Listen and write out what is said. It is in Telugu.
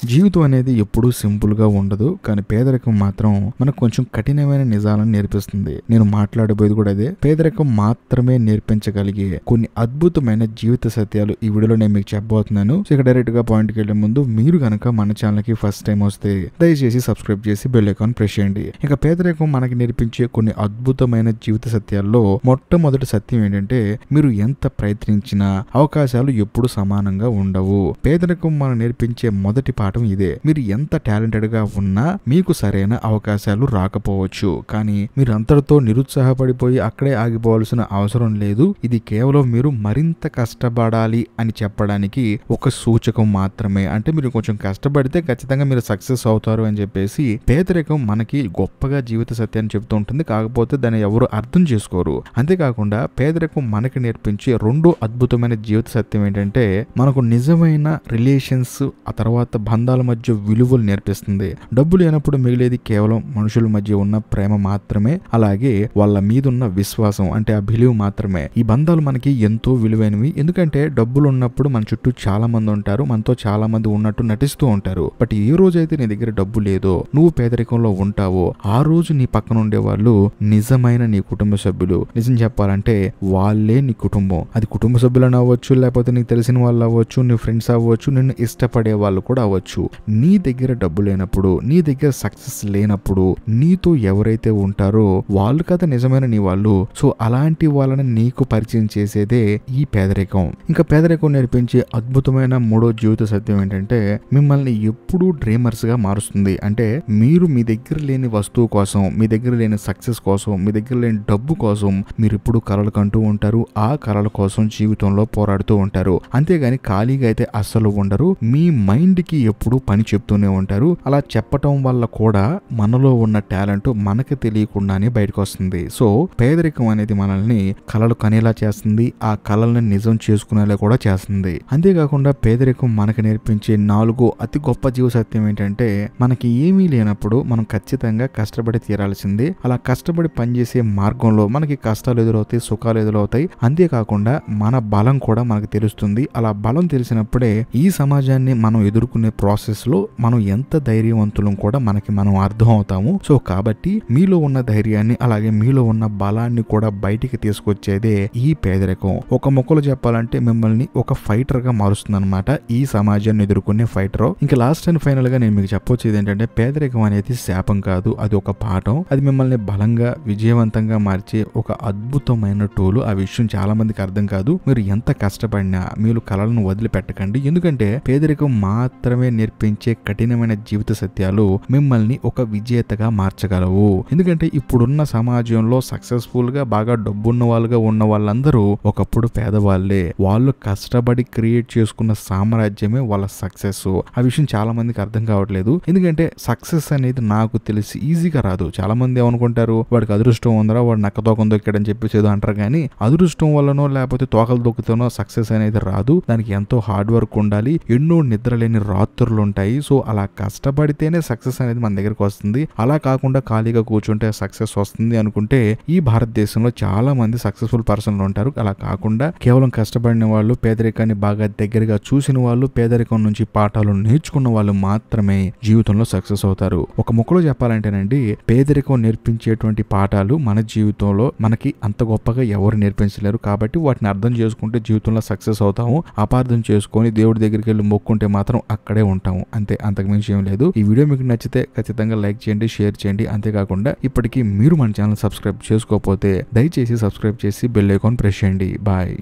జీవితం అనేది ఎప్పుడూ సింపుల్ గా ఉండదు. కానీ పేదరికం మాత్రం మనకు కొంచెం కఠినమైన నిజాలను నేర్పిస్తుంది. నేను మాట్లాడబోయేది కూడా అదే. పేదరికం మాత్రమే నేర్పించగలిగే కొన్ని అద్భుతమైన జీవిత సత్యాలు ఈ వీడియోలో నేను మీకు చెప్పబోతున్నాను. సో ఇక డైరెక్ట్ గా పాయింట్ కి వెళ్లే ముందు మీరు గనక మన ఛానల్ కి ఫస్ట్ టైం వస్తే దయచేసి సబ్స్క్రైబ్ చేసి బెల్ ఐకాన్ ప్రెస్ చేయండి. ఇక పేదరికం మనకి నేర్పించే కొన్ని అద్భుతమైన జీవిత సత్యాల్లో మొట్టమొదటి సత్యం ఏంటంటే, మీరు ఎంత ప్రయత్నించినా అవకాశాలు ఎప్పుడు సమానంగా ఉండవు. పేదరికం మనం నేర్పించే మొదటి పాఠం ఇదే. మీరు ఎంత టాలెంటెడ్ గా ఉన్నా మీకు సరైన అవకాశాలు రాకపోవచ్చు. కానీ మీరు అంతటితో నిరుత్సాహపడిపోయి అక్కడే ఆగిపోవాల్సిన అవసరం లేదు. ఇది కేవలం మీరు మరింత కష్టపడాలి అని చెప్పడానికి ఒక సూచకం మాత్రమే. అంటే మీరు కొంచెం కష్టపడితే ఖచ్చితంగా మీరు సక్సెస్ అవుతారు అని చెప్పేసి పేదరికం మనకి గొప్పగా జీవిత సత్యాన్ని చెప్తూ ఉంటుంది. కాకపోతే దాన్ని ఎవరు అర్థం చేసుకోరు. అంతేకాకుండా పేదరికం మనకి నేర్పించే రెండో అద్భుతమైన జీవిత సత్యం ఏంటంటే, మనకు నిజమైన రిలేషన్స్ ఆ తర్వాత బంధాల మధ్య విలువలు నేర్పిస్తుంది. డబ్బు లేనప్పుడు మిగిలేది కేవలం మనుషుల మధ్య ఉన్న ప్రేమ మాత్రమే, అలాగే వాళ్ళ మీద ఉన్న విశ్వాసం అంటే ఆ బిలీవ్ మాత్రమే. ఈ బంధాలు మనకి ఎంతో విలువైనవి. ఎందుకంటే డబ్బులు ఉన్నప్పుడు మన చుట్టూ చాలా మంది ఉంటారు, మనతో చాలా మంది ఉన్నట్టు నటిస్తూ ఉంటారు. బట్ ఏ రోజైతే నీ దగ్గర డబ్బు లేదో, నువ్వు పేదరికంలో ఉంటావో, ఆ రోజు నీ పక్కన ఉండే వాళ్ళు నిజమైన నీ కుటుంబ సభ్యులు. నిజం చెప్పాలంటే వాళ్ళే నీ కుటుంబం. అది కుటుంబ సభ్యులను అవ్వచ్చు, లేకపోతే నీకు తెలిసిన వాళ్ళు అవ్వచ్చు, నీ ఫ్రెండ్స్ అవ్వచ్చు, నిన్ను ఇష్టపడే వాళ్ళు కూడా అవ్వచ్చు. నీ దగ్గర డబ్బు లేనప్పుడు, నీ దగ్గర సక్సెస్ లేనప్పుడు నీతో ఎవరైతే ఉంటారో వాళ్ళు కదా నిజమైన నీ వాళ్ళు. సో అలాంటి వాళ్ళని నీకు పరిచయం చేసేదే ఈ పేదరికం. ఇంకా పేదరికం నేర్పించే అద్భుతమైన మూడో జీవిత సత్యం ఏంటంటే, మిమ్మల్ని ఎప్పుడూ డ్రీమర్స్ గా మారుస్తుంది. అంటే మీరు మీ దగ్గర లేని వస్తువు కోసం, మీ దగ్గర లేని సక్సెస్ కోసం, మీ దగ్గర లేని డబ్బు కోసం మీరు ఎప్పుడు కలలు కంటూ ఉంటారు. ఆ కలల కోసం జీవితంలో పోరాడుతూ ఉంటారు. అంతేగాని ఖాళీగా అయితే అస్సలు ఉండరు. మీ మైండ్ కి ఎప్పుడు పని చెప్తూనే ఉంటారు. అలా చెప్పటం వల్ల కూడా మనలో ఉన్న టాలెంట్ మనకి తెలియకుండానే బయటకు వస్తుంది. సో పేదరికం అనేది మనల్ని కలలు కనేలా చేస్తుంది, ఆ కలల్ని నిజం చేసుకునేలా కూడా చేస్తుంది. అంతేకాకుండా పేదరికం మనకి నేర్పించే నాలుగో అతి గొప్ప జీవ సత్యం ఏంటంటే, మనకి ఏమీ లేనప్పుడు మనం ఖచ్చితంగా కష్టపడి తీరాల్సిందే. అలా కష్టపడి పనిచేసే మార్గంలో మనకి కష్టాలు ఎదురవుతాయి, సుఖాలు ఎదురవుతాయి. అంతేకాకుండా మన బలం కూడా మనకు తెలుస్తుంది. అలా బలం తెలిసినప్పుడే ఈ సమాజాన్ని మనం ఎదుర్కొనే ప్రాసెస్ లో మనం ఎంత ధైర్యవంతులం కూడా మనకి మనం అర్థం అవుతాము. సో కాబట్టి మీలో ఉన్న ధైర్యాన్ని అలాగే మీలో ఉన్న బలాన్ని కూడా బయటికి తీసుకొచ్చేదే ఈ పేదరికం. ఒక మొక్కలో చెప్పాలంటే మిమ్మల్ని ఒక ఫైటర్ గా మారుస్తుంది అనమాట. ఈ సమాజాన్ని ఎదుర్కొనే ఫైటర్. ఇంకా లాస్ట్ అండ్ ఫైనల్ గా నేను మీకు చెప్పొచ్చేది ఏంటంటే, పేదరికం అనేది శాపం కాదు, అది ఒక పాఠం. అది మిమ్మల్ని బలంగా విజయవంతంగా మార్చే ఒక అద్భుతమైన టూల్. ఆ విషయం చాలా మందికి అర్థం కాదు. మీరు ఎంత కష్టపడినా మీరు కలలను వదిలిపెట్టకండి. ఎందుకంటే పేదరికం మాత్రమే నేర్పించే కఠినమైన జీవిత సత్యాలు మిమ్మల్ని ఒక విజేతగా మార్చగలవు. ఎందుకంటే ఇప్పుడున్న సమాజంలో సక్సెస్ఫుల్ గా బాగా డబ్బున్న వాళ్ళుగా ఉన్న వాళ్ళందరూ ఒకప్పుడు పేదవాళ్లే. వాళ్ళు కష్టపడి క్రియేట్ చేసుకున్న సామ్రాజ్యమే వాళ్ళ సక్సెస్. ఆ విషయం చాలా మందికి అర్థం కావట్లేదు. ఎందుకంటే సక్సెస్ అనేది నాకు తెలిసి ఈజీగా రాదు. చాలా మంది ఏమనుకుంటారు, వాడికి అదృష్టం ఉందరా, వాడు నక్క తోకం దొక్కాడని చెప్పేసి ఏదో అంటారు. కానీ అదృష్టం వల్లనో లేకపోతే తోకలు దొక్కుతానో సక్సెస్ అనేది రాదు. దానికి ఎంతో హార్డ్ వర్క్ ఉండాలి, ఎన్నో నిద్రలేని రాత్రులు ఉంటాయి. సో అలా కష్టపడితేనే సక్సెస్ అనేది మన దగ్గరకు వస్తుంది. అలా కాకుండా ఖాళీగా కూర్చుంటే సక్సెస్ వస్తుంది అనుకుంటే ఈ భారతదేశంలో చాలా మంది సక్సెస్ఫుల్ పర్సన్లు ఉంటారు. అలా కాకుండా కేవలం కష్టపడిన వాళ్ళు, పేదరికాన్ని బాగా దగ్గరగా చూసిన వాళ్ళు, పేదరికం నుంచి పాఠాలు నేర్చుకున్న వాళ్ళు మాత్రమే జీవితంలో సక్సెస్ అవుతారు. ఒక మొక్కలో చెప్పాలంటేనండి, పేదరికం నేర్పించేటువంటి పాఠాలు మన జీవితంలో మనకి అంత గొప్పగా ఎవరు నేర్పించలేరు. కాబట్టి వాటిని అర్థం చేసుకుంటే జీవితంలో సక్సెస్ అవుతాము. అపార్థం చేసుకొని దేవుడి దగ్గరికి వెళ్ళి మొక్కుంటే మాత్రం అక్కడే ఉంటాము. అంతే, అంతకుమించి ఏం లేదు. ఈ వీడియో మీకు నచ్చితే ఖచ్చితంగా లైక్ చేయండి, షేర్ చేయండి. అంతేకాకుండా ఇప్పటికీ మీరు మన ఛానల్ సబ్స్క్రైబ్ చేసుకోకపోతే దయచేసి సబ్స్క్రైబ్ చేసి బెల్ ఐకాన్ ప్రెస్ చేయండి. బాయ్.